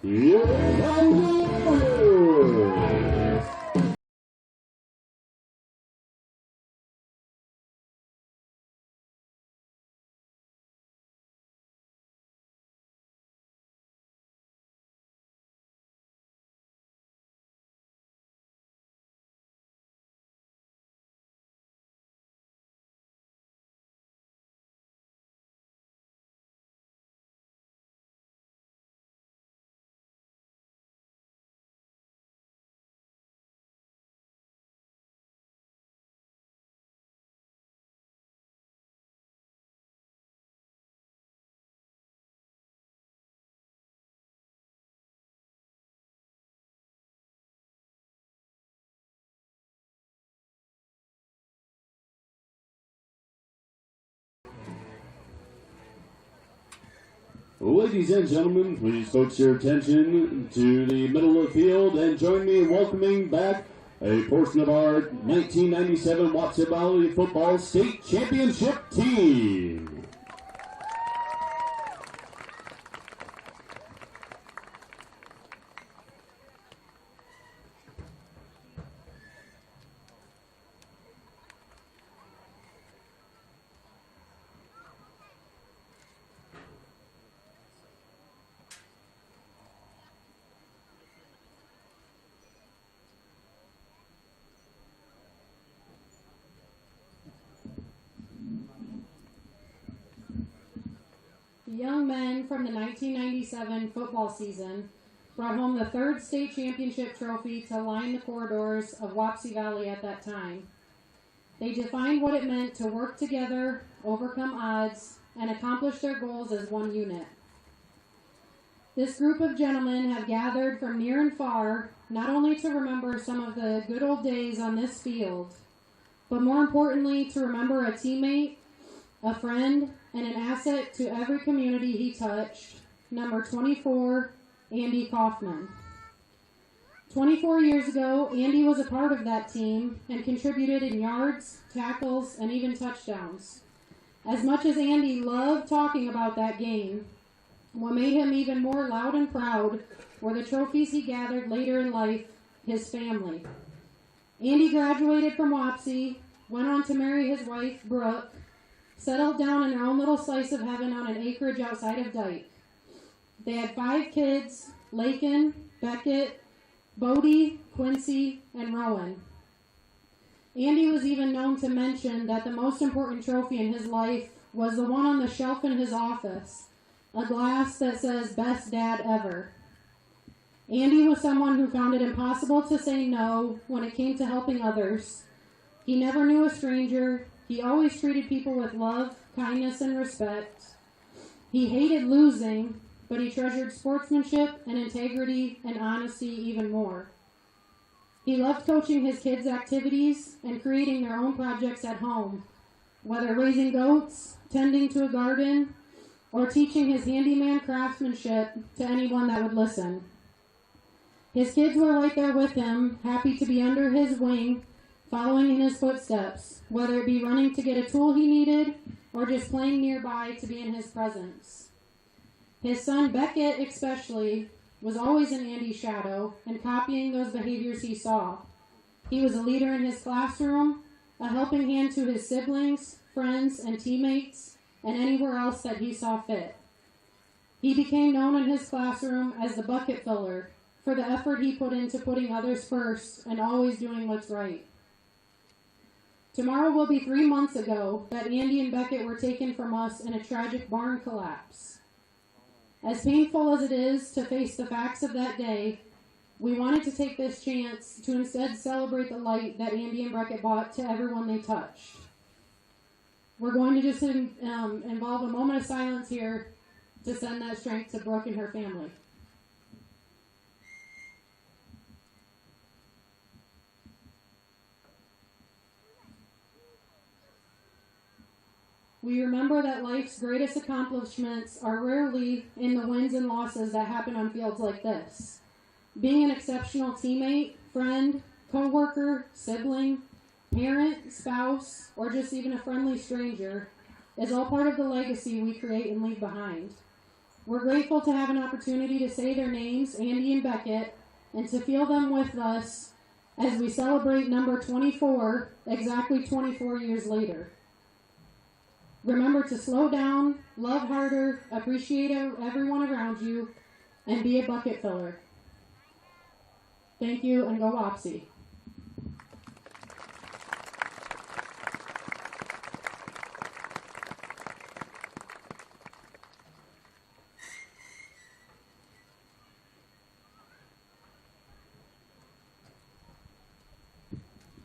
your Cowboys. Ladies and gentlemen, please focus your attention to the middle of the field and join me in welcoming back a portion of our 1997 Wapsie Valley Football State Championship team. The young men from the 1997 football season brought home the third state championship trophy to line the corridors of Wapsie Valley at that time. They defined what it meant to work together, overcome odds, and accomplish their goals as one unit. This group of gentlemen have gathered from near and far, not only to remember some of the good old days on this field, but more importantly, to remember a teammate, a friend, and an asset to every community he touched, number 24, Andy Kaufman. 24 years ago, Andy was a part of that team and contributed in yards, tackles, and even touchdowns. As much as Andy loved talking about that game, what made him even more loud and proud were the trophies he gathered later in life, his family. Andy graduated from Wapsie, went on to marry his wife, Brooke, settled down in their own little slice of heaven on an acreage outside of Dyke. They had 5 kids, Lakin, Beckett, Bodie, Quincy, and Rowan. Andy was even known to mention that the most important trophy in his life was the one on the shelf in his office, a glass that says, "Best Dad Ever." Andy was someone who found it impossible to say no when it came to helping others. He never knew a stranger. He always treated people with love, kindness, and respect. He hated losing, but he treasured sportsmanship and integrity and honesty even more. He loved coaching his kids' activities and creating their own projects at home, whether raising goats, tending to a garden, or teaching his handyman craftsmanship to anyone that would listen. His kids were right there with him, happy to be under his wing, following in his footsteps, whether it be running to get a tool he needed or just playing nearby to be in his presence. His son Beckett especially was always in Andy's shadow and copying those behaviors he saw. He was a leader in his classroom, a helping hand to his siblings, friends, and teammates, and anywhere else that he saw fit. He became known in his classroom as the bucket filler for the effort he put into putting others first and always doing what's right. Tomorrow will be 3 months ago that Andy and Beckett were taken from us in a tragic barn collapse. As painful as it is to face the facts of that day, we wanted to take this chance to instead celebrate the light that Andy and Beckett brought to everyone they touched. We're going to just involve a moment of silence here to send that strength to Brooke and her family. We remember that life's greatest accomplishments are rarely in the wins and losses that happen on fields like this. Being an exceptional teammate, friend, co-worker, sibling, parent, spouse, or just even a friendly stranger is all part of the legacy we create and leave behind. We're grateful to have an opportunity to say their names, Andy and Beckett, and to feel them with us as we celebrate number 24, exactly 24 years later. Remember to slow down, love harder, appreciate everyone around you, and be a bucket filler. Thank you, and go Wapsie.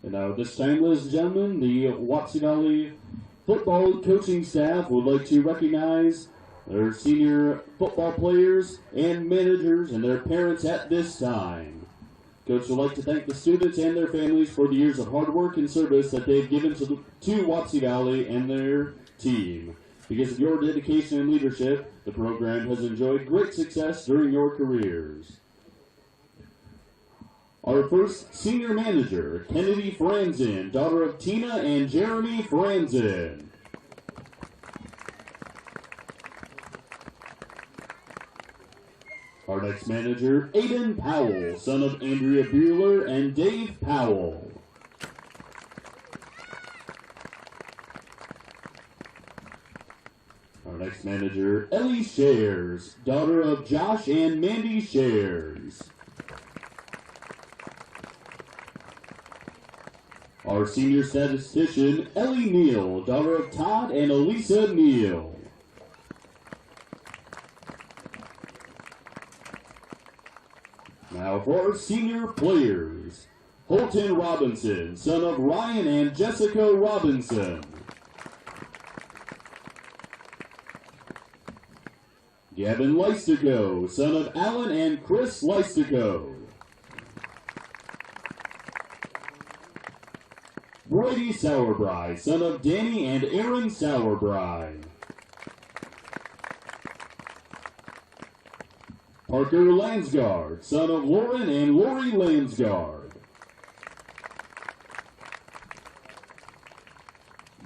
And now, this time, ladies and gentlemen, the Wapsie Valley football coaching staff would like to recognize their senior football players and managers and their parents at this time. Coach would like to thank the students and their families for the years of hard work and service that they've given to Wapsie Valley and their team. Because of your dedication and leadership, the program has enjoyed great success during your careers. Our first senior manager, Kennedy Franzen, daughter of Tina and Jeremy Franzen. Our next manager, Aiden Powell, son of Andrea Bueller and Dave Powell. Our next manager, Ellie Shares, daughter of Josh and Mandy Shares. Our senior statistician, Ellie Neal, daughter of Todd and Elisa Neal. Now for our senior players, Holton Robinson, son of Ryan and Jessica Robinson. Gavin Leistico, son of Alan and Chris Leistico. Brady Sauerbrei, son of Danny and Aaron Sauerbrei. Parker Lansgard, son of Lauren and Lori Lansgard.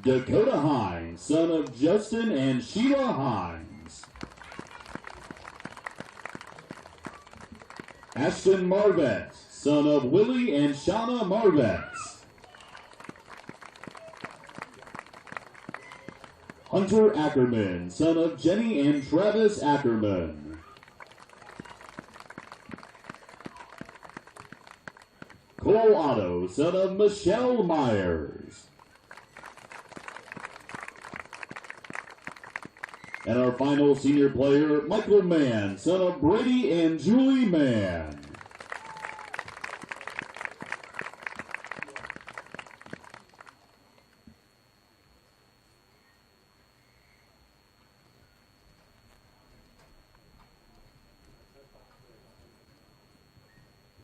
Dakota Hines, son of Justin and Sheila Hines. Ashton Marvetts, son of Willie and Shauna Marvetts. Hunter Ackerman, son of Jenny and Travis Ackerman. Cole Otto, son of Michelle Myers. And our final senior player, Michael Mann, son of Brady and Julie Mann.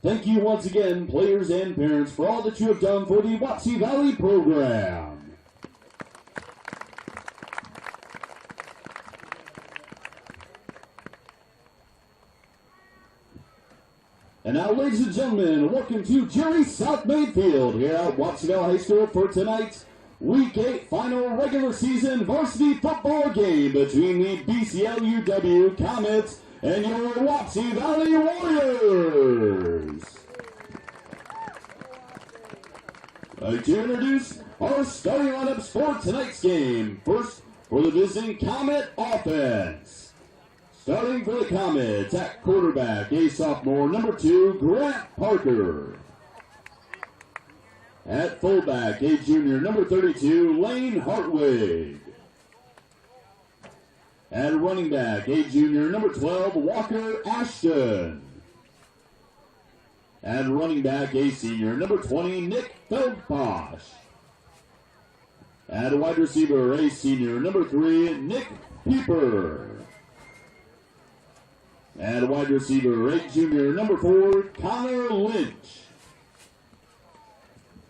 Thank you once again, players and parents, for all that you have done for the Wapsie Valley program. And now, ladies and gentlemen, welcome to Jerry South Mayfield here at Wapsie Valley High School for tonight's Week 8 final regular season varsity football game between the BCLUW Comets and your Wapsie Valley Warriors. I'd like to introduce our starting lineups for tonight's game. First, for the visiting Comet offense. Starting for the Comets at quarterback, a sophomore, number 2, Grant Parker. At fullback, a junior, number 32, Lane Hartwig. At running back, a junior, number 12, Walker Ashton. At running back, a senior, number 20, Nick Feldbosch. At wide receiver, a senior, number 3, Nick Pieper. At wide receiver, a junior, number 4, Connor Lynch.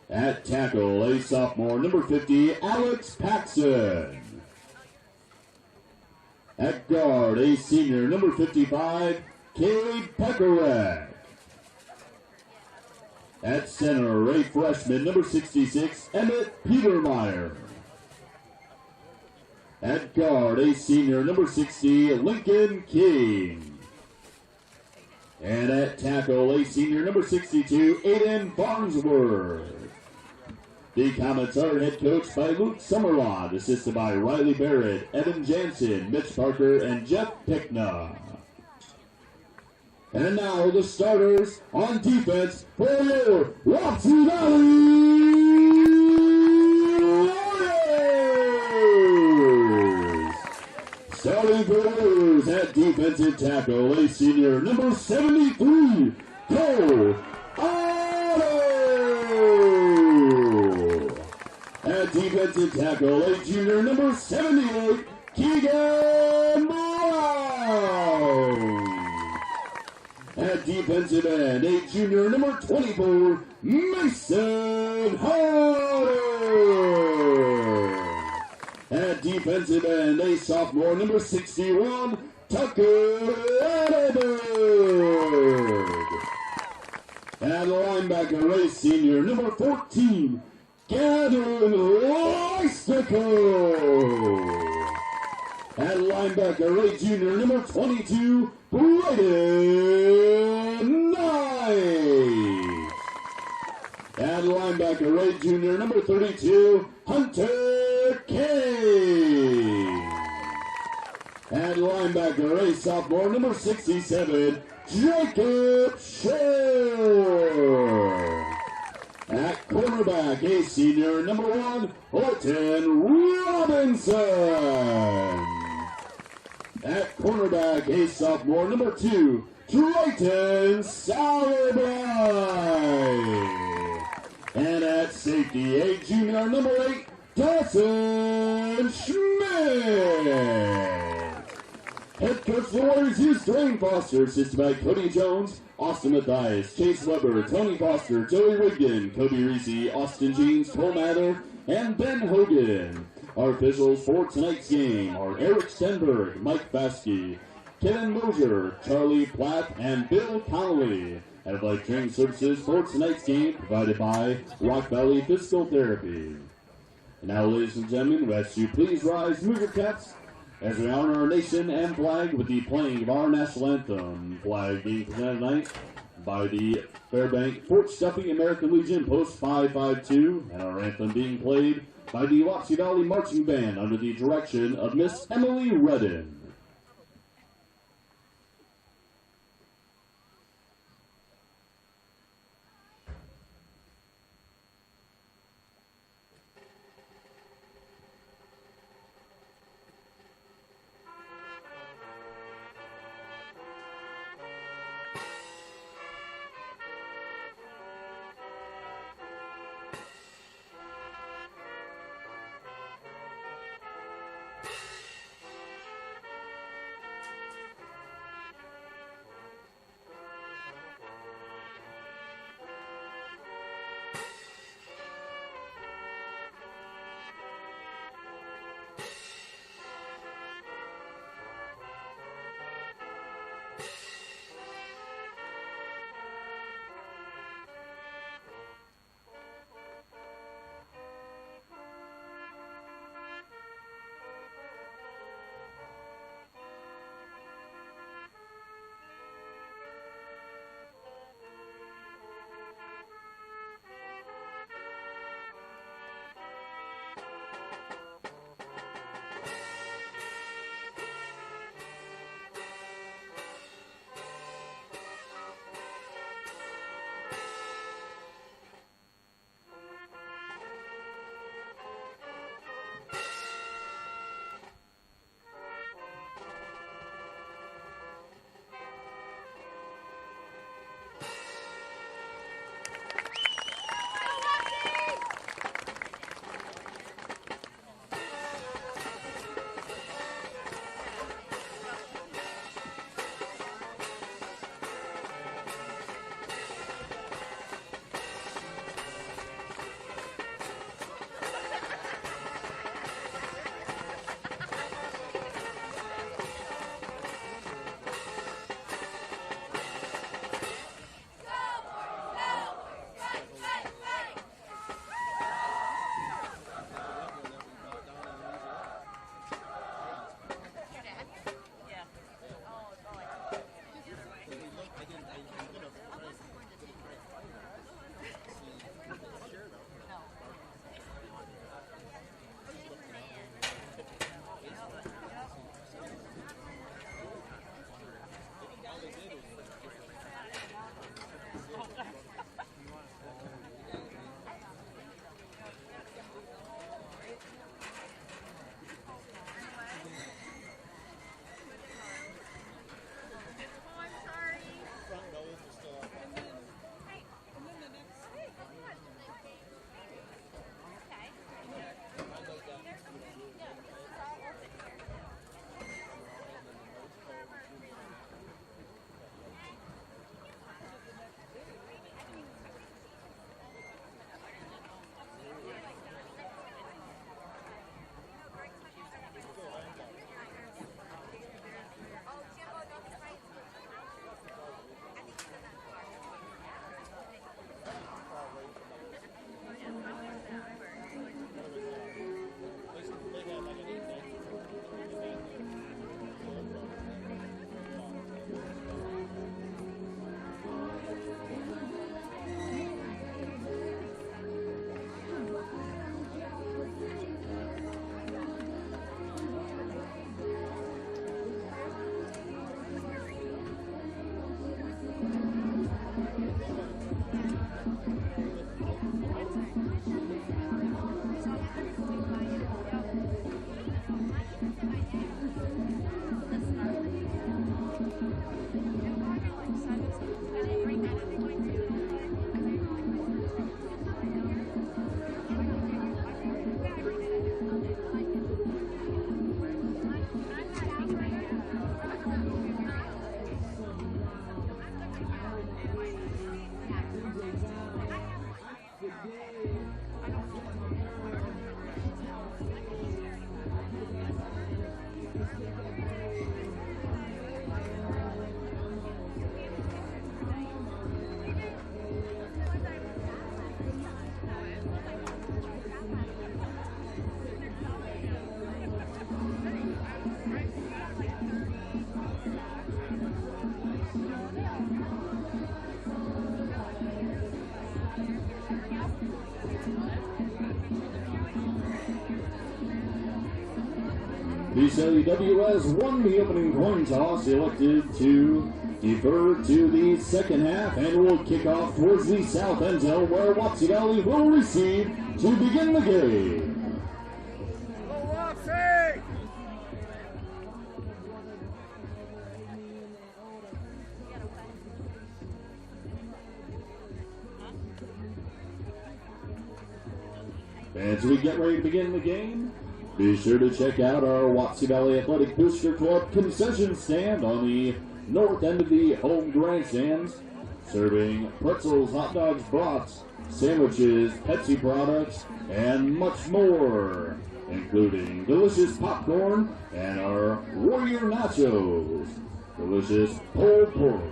At tackle, a sophomore, number 50, Alex Paxson. At guard, a senior, number 55, Caleb Pekarek. At center, a freshman, number 66, Emmett Petermeyer. At guard, a senior, number 60, Lincoln King. And at tackle, a senior, number 62, Aiden Farnsworth. The Comets are head coached by Luke Summerlawn, assisted by Riley Barrett, Evan Jansen, Mitch Parker, and Jeff Pickna. And now the starters on defense for your Wapsie Valley Warriors. Starting for the Warriors at defensive tackle, a senior, number 73, Cole Otto. At defensive tackle, a junior, number 78, Keegan Brown. At defensive end, a junior, number 24, Mason Harder. At defensive end, a sophomore, number 61, Tucker Edberg. At linebacker, a senior, number 14, Gavin Lystico. At linebacker, a junior, number 22, Braden Knight. At linebacker, a junior, number 32, Hunter King. At linebacker, a sophomore, number 67, Jacob Shore. At cornerback, a senior, number 1, Horton Robinson. At cornerback, a sophomore, number 2, Drayton Sauerbrei. And at safety, a junior, number 8, Dawson Schmidt. Head coach for the Warriors is Dwayne Foster, assisted by Cody Jones, Austin Mathias, Chase Weber, Tony Foster, Joey Wigden, Kobe Reese, Austin Jeans, Cole Mather, and Ben Hogan. Our officials for tonight's game are Eric Stenberg, Mike Baskey, Kevin Mosier, Charlie Platt, and Bill Connolly. Athletic training services for tonight's game provided by Rock Valley Physical Therapy. And now, ladies and gentlemen, we ask you please rise, move your caps, as we honor our nation and flag with the playing of our national anthem. Flag being presented tonight by the Fairbank Fort Stuffing American Legion Post 552, and our anthem being played by the Wapsie Valley Marching Band under the direction of Miss Emily Redden. BCLUW has won the opening coin toss, elected to defer to the second half, and will kick off towards the south end zone where Wapsie Valley will receive to begin the game. Go Wapsie! As we get ready to begin the game, be sure to check out our Wapsie Valley Athletic Booster Club concession stand on the north end of the home grandstands, serving pretzels, hot dogs, brats, sandwiches, Pepsi products, and much more, including delicious popcorn and our Warrior Nachos, delicious pulled pork.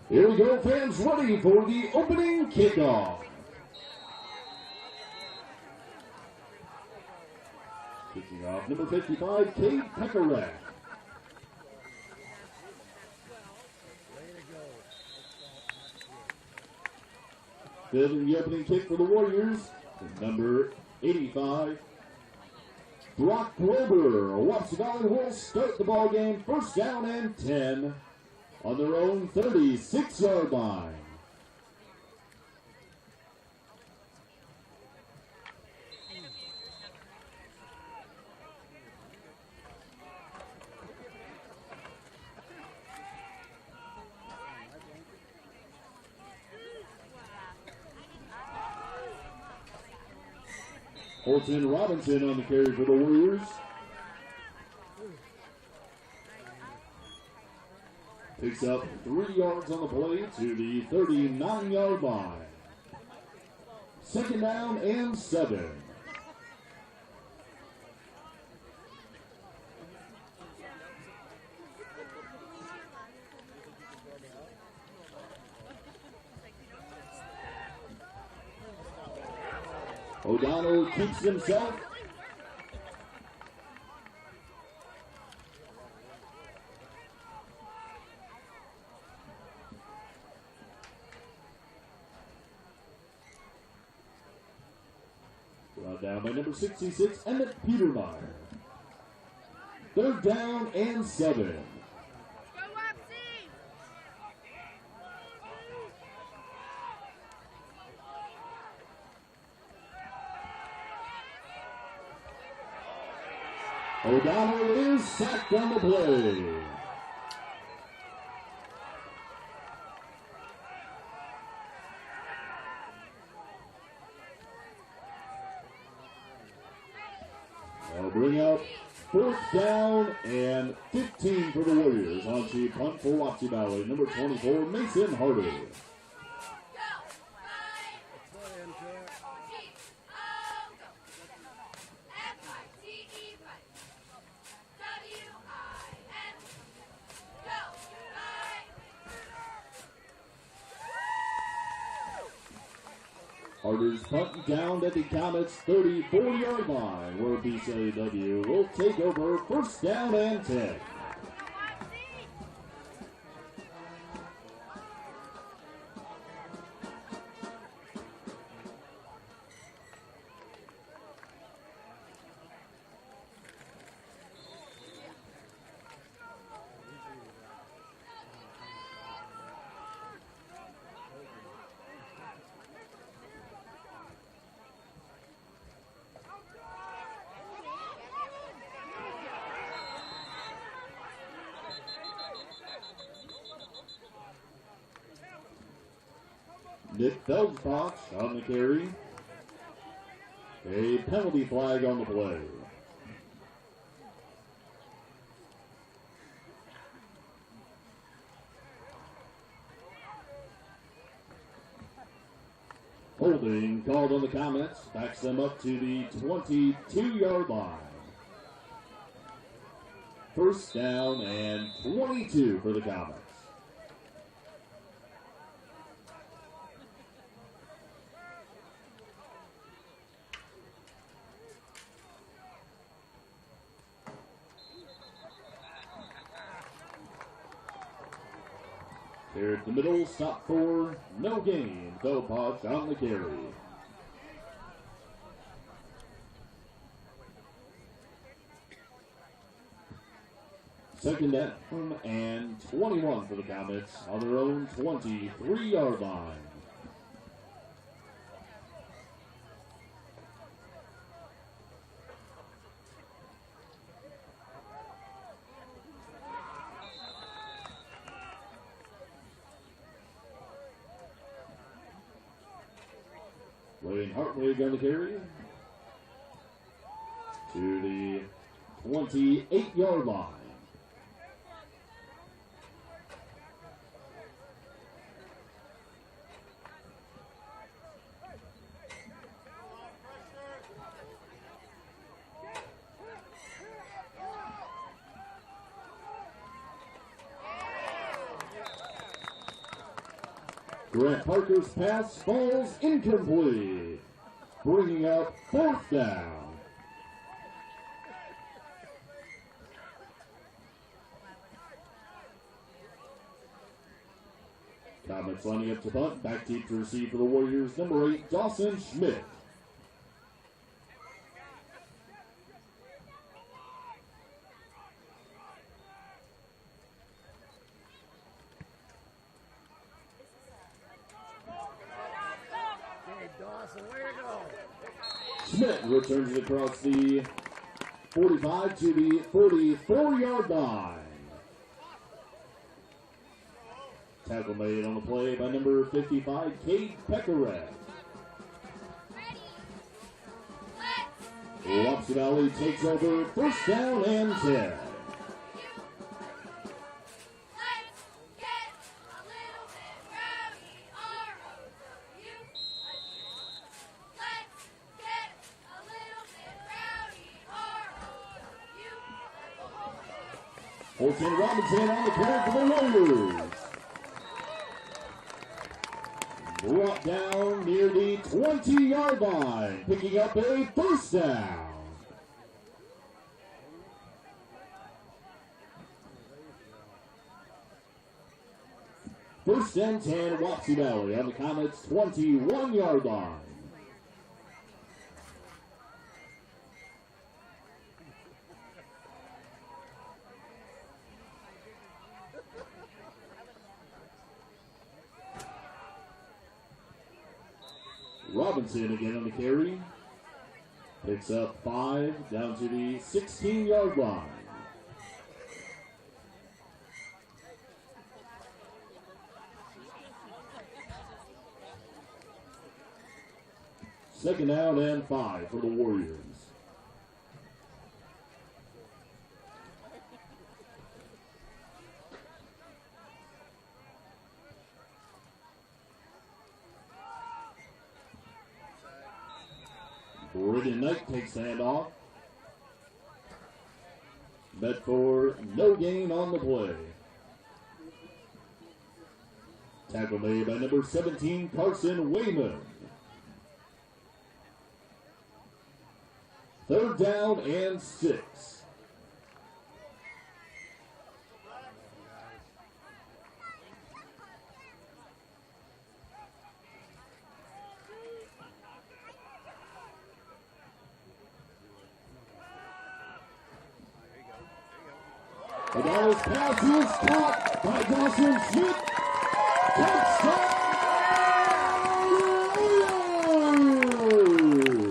Here we go, fans, ready for the opening kickoff. Kicking off, number 55, Kate Pekarak. Fielding the opening kick for the Warriors, number 85, Brock Grober. Wapsie Valley will start the ball game, first down and 10. On their own 36-yard line. Colton Robinson on the carry for the Warriors. Picks up 3 yards on the play to the 39-yard line. Second down and 7. O'Donnell keeps himself. Brought down by number 66, Emmett Petermeyer. Third down and 7. Go Wapsie! O'Donnell is sacked on the play. They'll bring out fourth down and 15 for the Warriors. On to punt for Wapsie Valley, number 24, Mason Harder. Carter's punt down at the Comets' 34-yard line, where BCLUW will take over first down and 10. Nick Feldspach on the carry. A penalty flag on the play. Holding called on the Comets, backs them up to the 22-yard line. First down and 22 for the Comets. Here at the middle, stop for no gain. Feldspach on the carry. Second down and 21 for the Comets on their own 23-yard line. Wayne Hartwig on the carry to the 28-yard line. Grant Parker's pass falls incomplete, bringing up fourth down. Comets lining up to punt, back deep to receive for the Warriors, number 8, Dawson Schmidt. Schmidt returns it across the 45 to the 44-yard line. Tackle made on the play by number 55, Kate Pekaret. Wapsie Valley takes over first down and 10. Colton Robinson on the carry for the Warriors. Brought down near the 20-yard line, picking up a first down. First and 10, Wapsie Valley on the Comets' 21-yard line. Robinson again on the carry. Picks up 5 down to the 16-yard line. Second down and 5 for the Warriors. Brigham Knight takes the handoff. Met for no gain on the play. Tackle made by number 17, Carson Wayman. Third down and 6. The Dallas pass is caught by Dawson Schmidt. Touchdown! Warriors!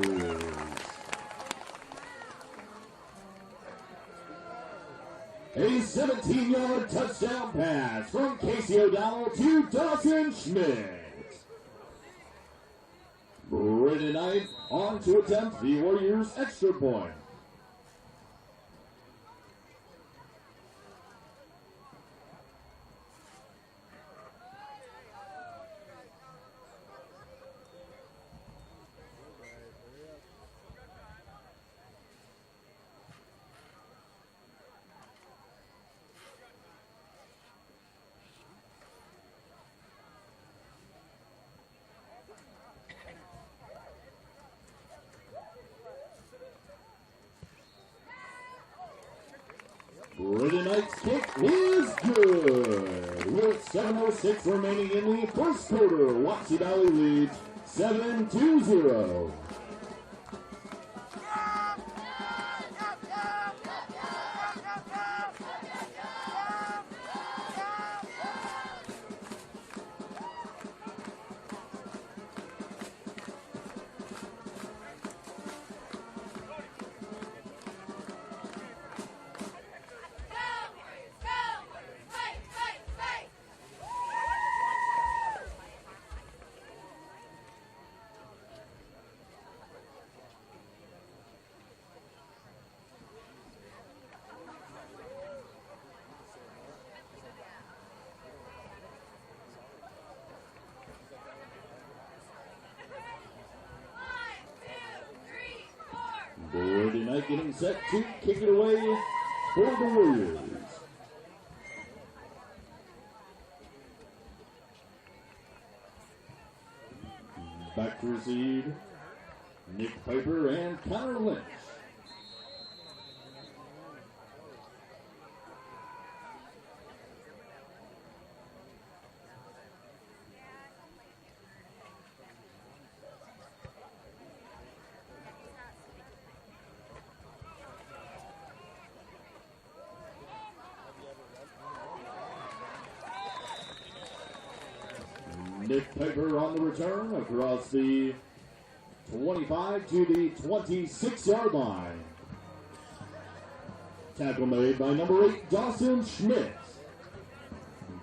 A 17-yard touchdown pass from Casey O'Donnell to Dawson Schmidt. Brandon Knight on to attempt the Warriors' extra point. Brandon Knight's kick is good. With 7:06 remaining in the first quarter, Wapsie Valley leads 7-0. Brandon Knight getting set to kick it away for the Warriors. Back to receive Nick Piper and Connor Lynch. Nick Piper on the return across the 25 to the 26-yard line. Tackle made by number 8, Dawson Schmidt.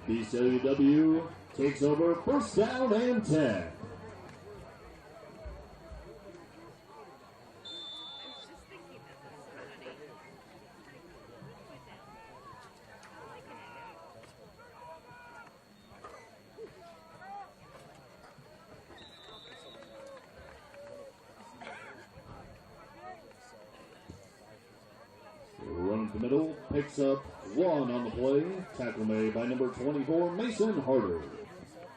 BCLUW takes over first down and 10. Run to the middle, picks up 1 on the play. Tackle made by number 24, Mason Harder.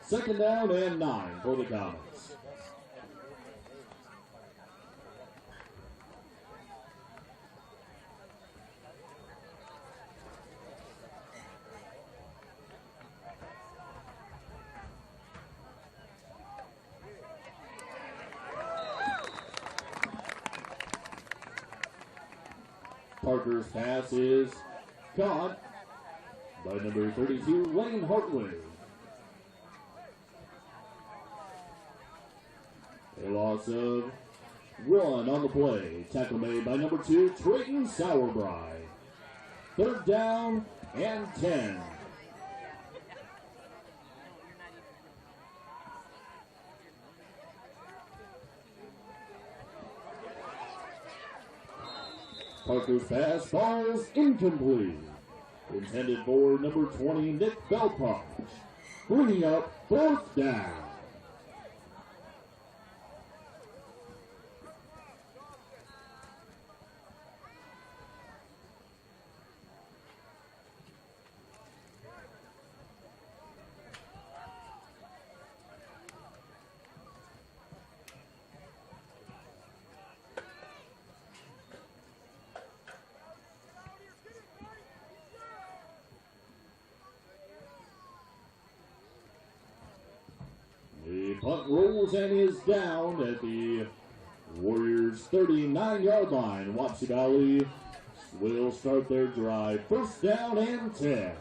Second down and 9 for the Comets. Parker's pass is caught by number 32, Lane Hartley. A loss of 1 on the play. Tackle made by number 2, Trayton Sauerbrei. Third down and 10. Parker's pass falls incomplete. Intended for number 20, Nick Belpach. Bringing up fourth down. punt rolls and is down at the Warriors 39-yard line. Wapsie Valley will start their drive. First down and 10.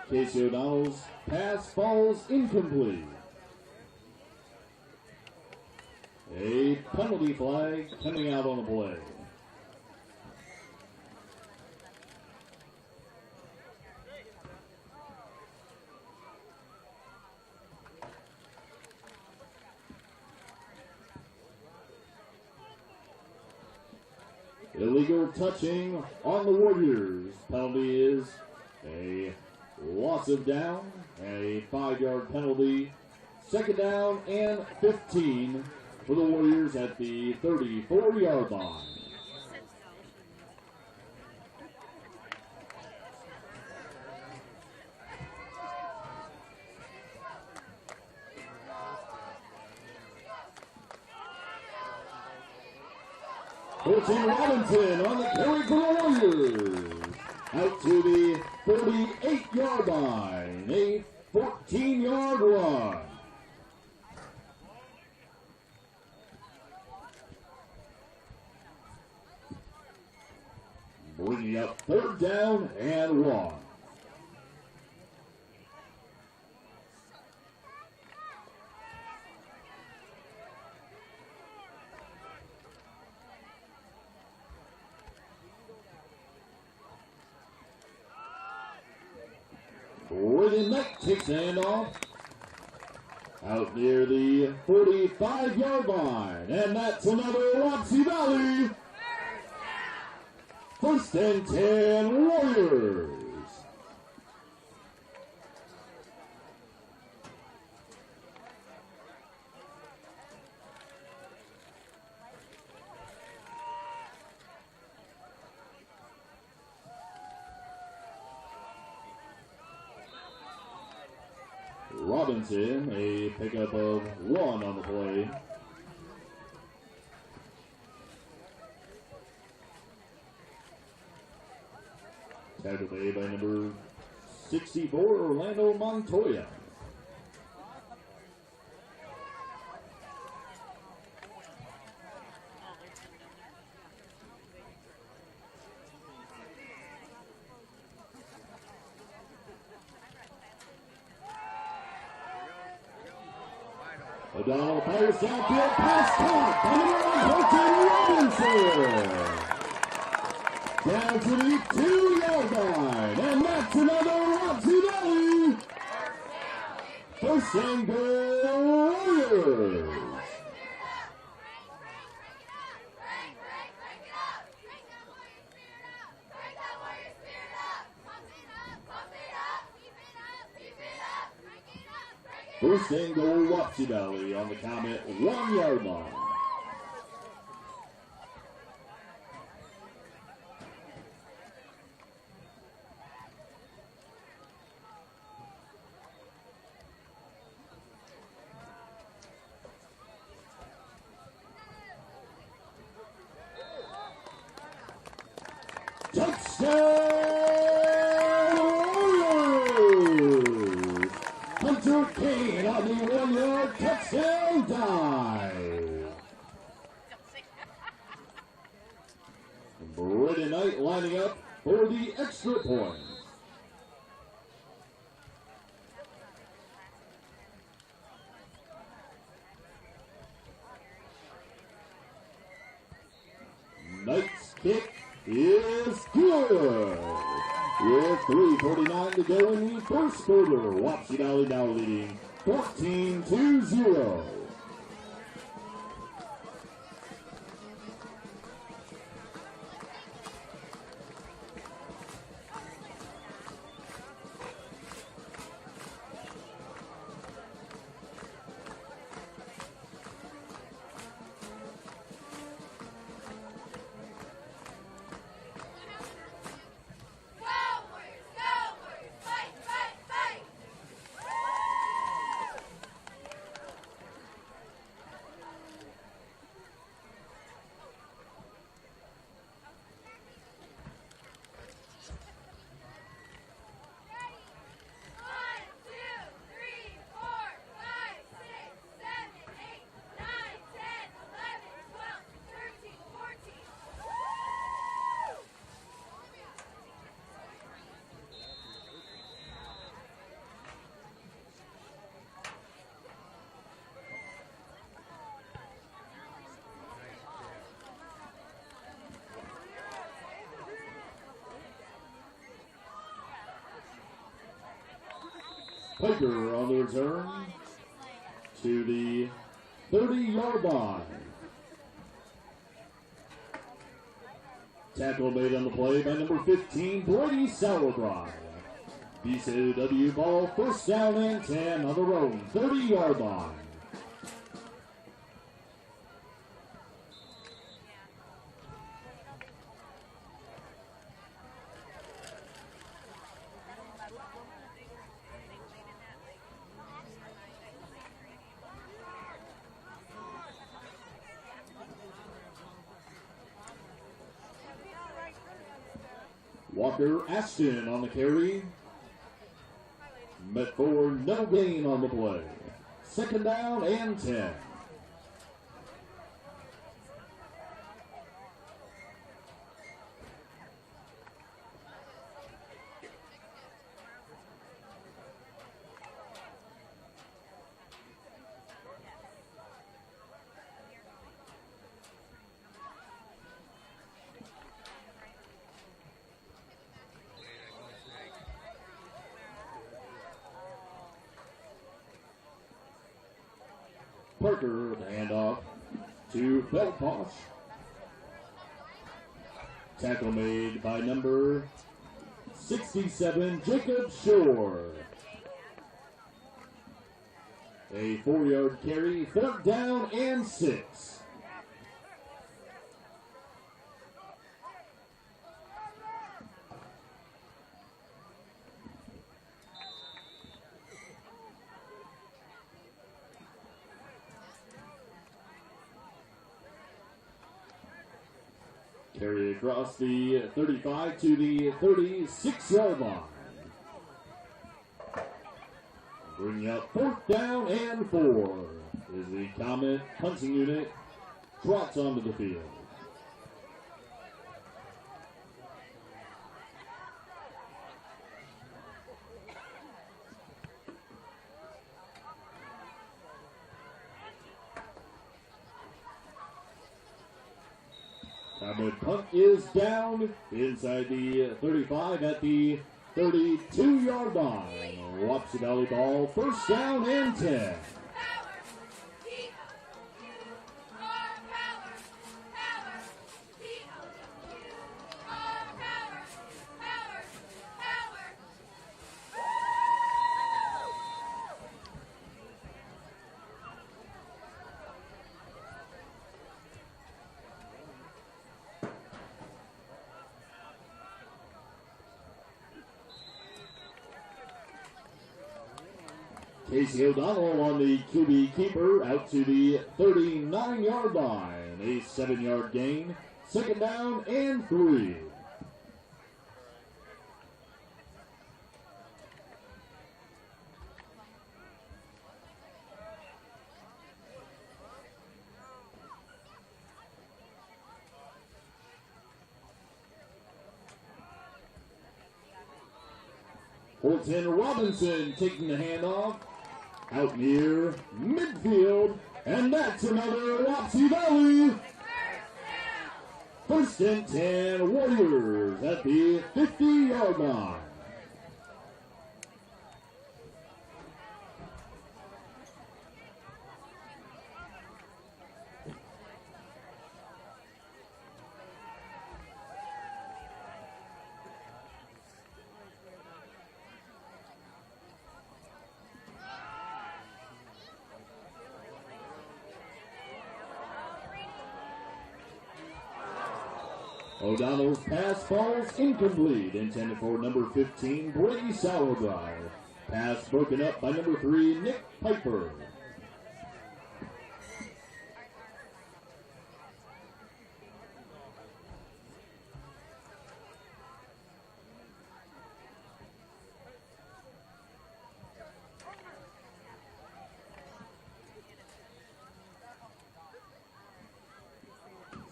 Casey O'Donnell's pass falls incomplete. A penalty flag coming out on the play. Illegal touching on the Warriors. Penalty is a loss of down, a 5-yard penalty. Second down and 15 for the Warriors at the 34-yard line. Robinson on the carry for the Warriors. Out to the 48-yard line. A 14-yard run. Bringing up third down and 1. Brennan Knight takes handoff out near the 45-yard line. And that's another Wapsie Valley. First and 10 Warriors. Robinson, a pickup of 1 on the play. Tackled made by number 64, Orlando Montoya. O'Donnell fires downfield, pass caught by number 14, Robinson. Down to the 2-yard line, and that's another Wapsie Valley. First and goal, Warriors. First and goal, Wapsie Valley on the Comet 1-yard line. Touchdown! Kane on the 1-yard touchdown dive. Brennan Knight lining up for the extra point. Knight's kick is good. With 3:49 to go in the first quarter, Wapsie Valley now leading 14-0. Piper on the return to the 30-yard line. Tackle made on the play by number 15, Brady Sauerbrei. BCLUW ball, first down and 10 on their own 30-yard line. Walker Ashton on the carry. Met for no gain on the play. Second down and 10. Parker, the handoff to Belposh. Tackle made by number 67, Jacob Shore. A 4-yard carry, third down and 6. Carry across the 35 to the 36-yard line. Bringing up fourth down and 4 is the Comet punting unit trots onto the field. Comet punt is down inside the 35 at the 32-yard line. Wapsie Valley ball, first down and 10. Casey O'Donnell on the QB keeper out to the 39-yard line. A 7-yard gain. Second down and 3. Colton Robinson taking the handoff. Out near midfield, and that's another Wapsie Valley. First and 10 Warriors at the 50-yard line. O'Donnell's pass falls incomplete, intended for number 15, Brady Sauerbrei. Pass broken up by number 3, Nick Piper.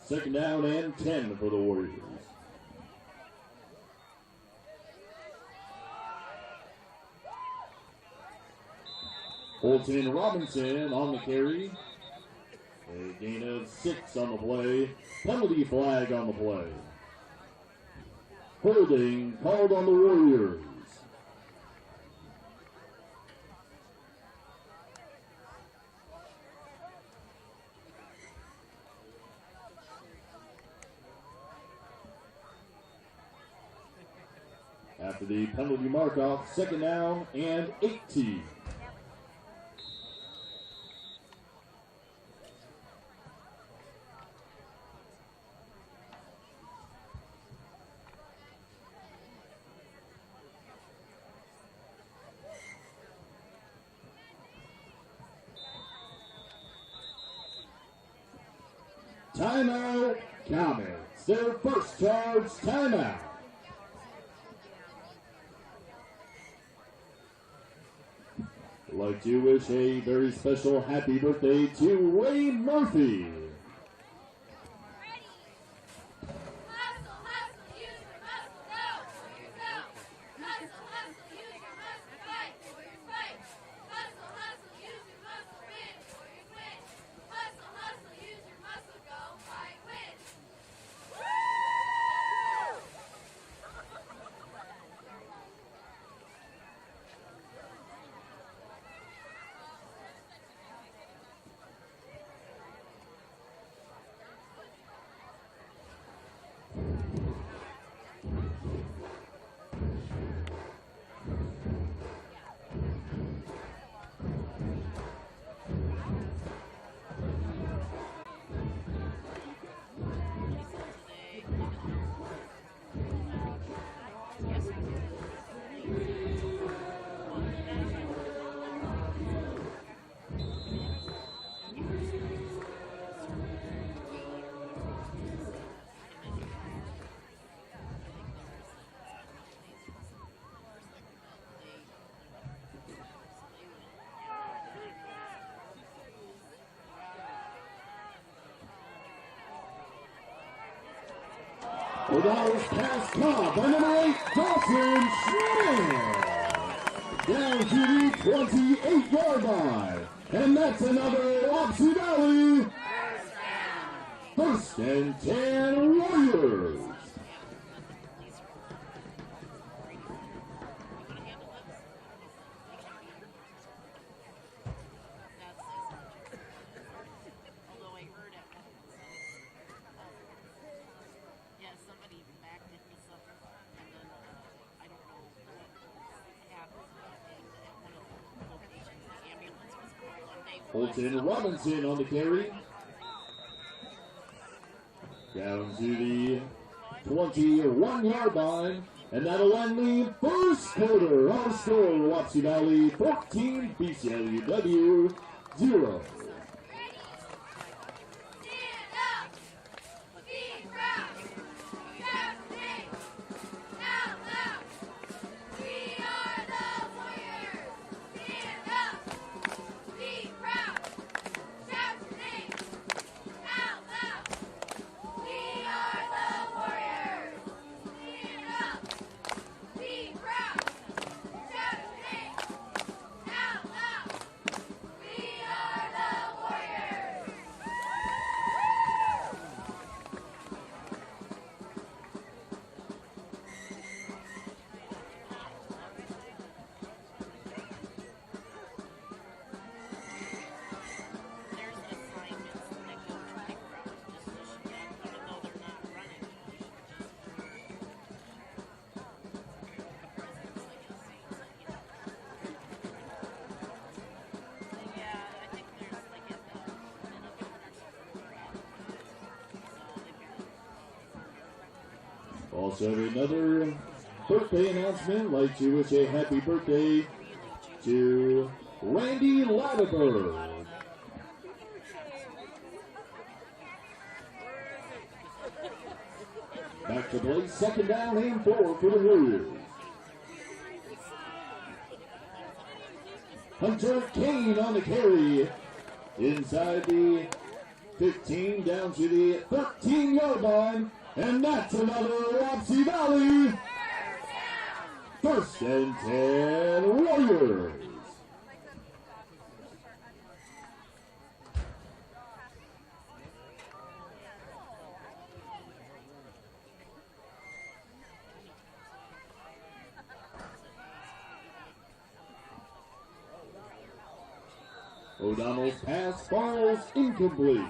Second down and 10 for the Warriors. Colton Robinson on the carry. A gain of 6 on the play. Penalty flag on the play. Holding called on the Warriors. after the penalty mark-off, second down and 18. Timeout, Comets. Their first charge timeout. I'd like to wish a very special happy birthday to Ray Murphy. O'Donnell's pass caught by number 8, Kaufman down to the 28-yard line. And that's another Wapsie Valley first and 10 Warriors. Colton Robinson on the carry. Down to the 21-yard line. And that'll end the first quarter. Our score, Wapsie Valley 14, BCLUW 0. Also, another birthday announcement. I'd like to wish a happy birthday to Randy Latimer. Back to play, second down and 4 for the Warriors. Hunter Kane on the carry. Inside the 15, down to the 13-yard line. And that's another Wapsie Valley first and 10 Warriors. O'Donnell's pass falls incomplete.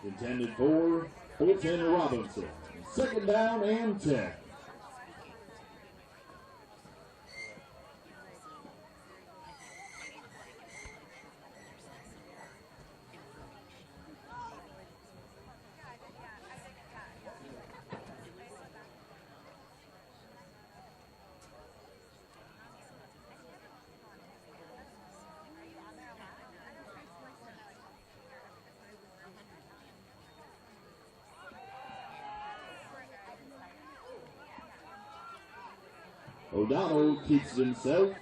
Intended for Colton Robinson. Second down and 10. O'Donnell keeps it himself.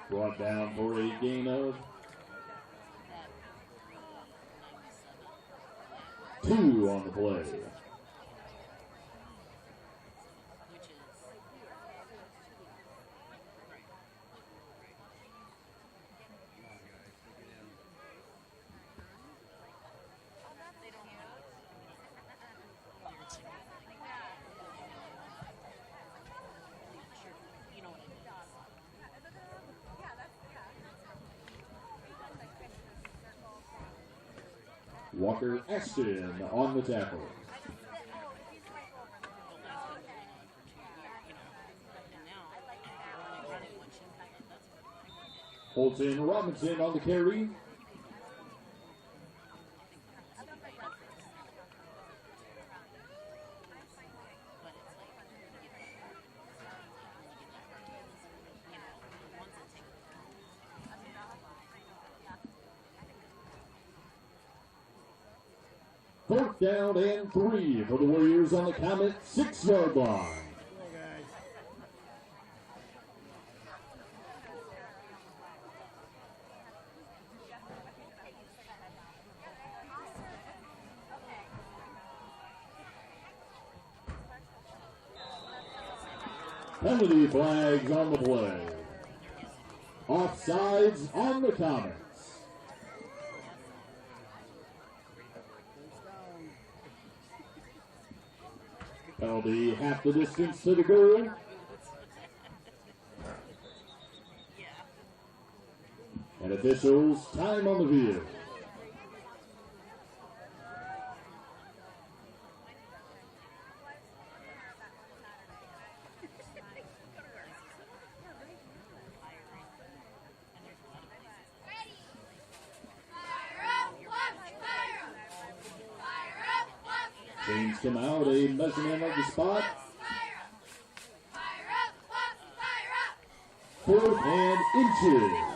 Brought down for a gain of 2 on the play. Walker Ashton on the tackle. Holton Robinson on the carry. Fourth down and 3 for the Warriors on the Comet 6-yard line. Penalty flags on the play. Offsides on the Comets. Penalty half the distance to the goal. And officials, time on the field. Chains come out, a measurement of the spot. 4th and inches.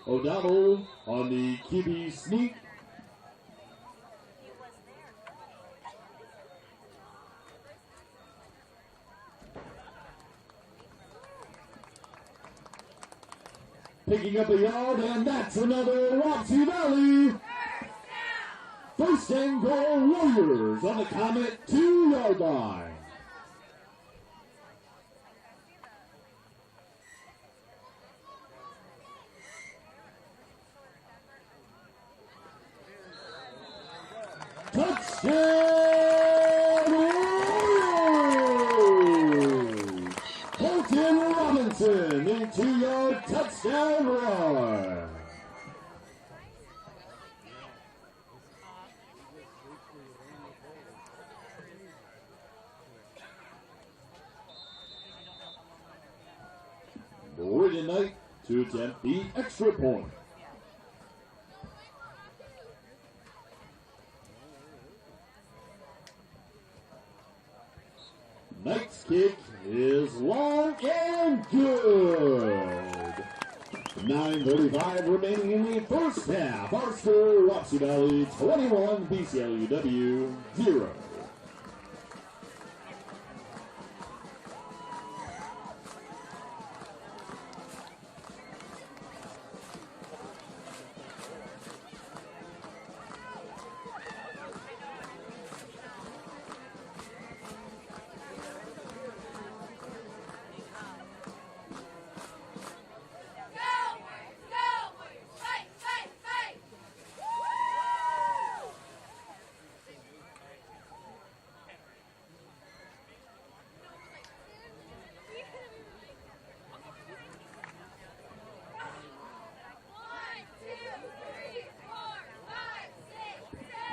O'Donnell on the QB sneak. Picking up a yard, and that's another Wapsie Valley. First and goal, Warriors on the Comet 2-yard line. Touchdown, Warriors! Holton Robinson, the 2-yard touchdown run. Warrior Knight to attempt the extra point. Knight's kick is long and good. 9:35 remaining in the first half. Our score, Wapsie Valley 21, BCLUW 0.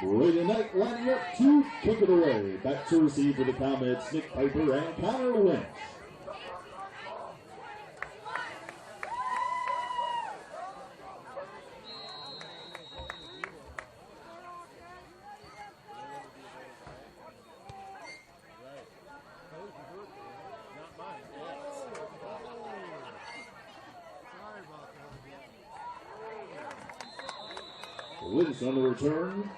Brady Knight lining up to kick it away. Back to receive for the Comets, Nick Piper and Connor Lynch. Lynch on the return.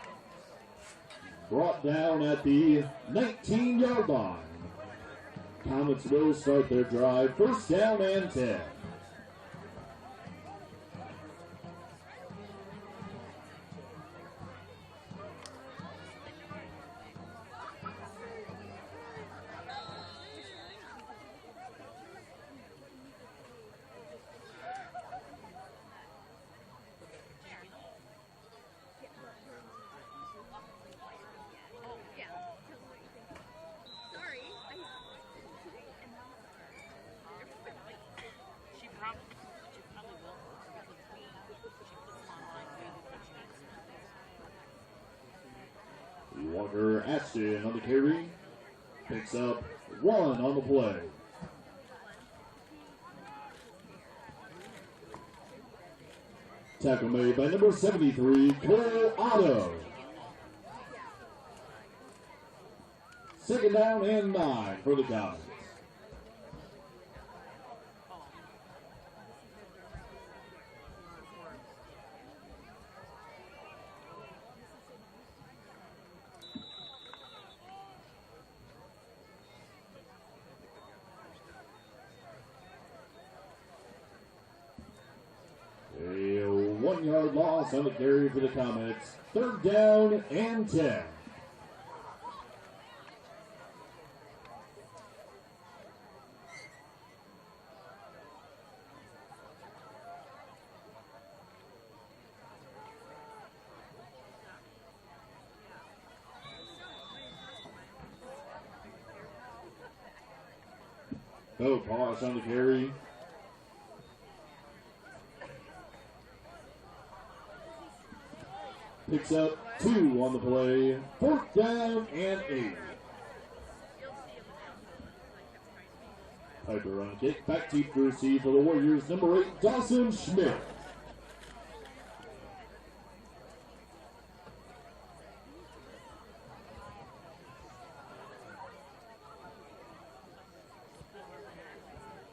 Brought down at the 19-yard line. Comets will start their drive. First down and 10. Walker Ashton on the carry. Picks up 1 on the play. Tackle made by number 73, Cole Otto. Second down and 9 for the Comets. A 1-yard loss on the carry for the Comets. Third down and 10. No pause on the carry. Picks up 2 on the play. Fourth down and 8. Piper on a kick. Back deep to receive for the Warriors. Number 8, Dawson Schmidt.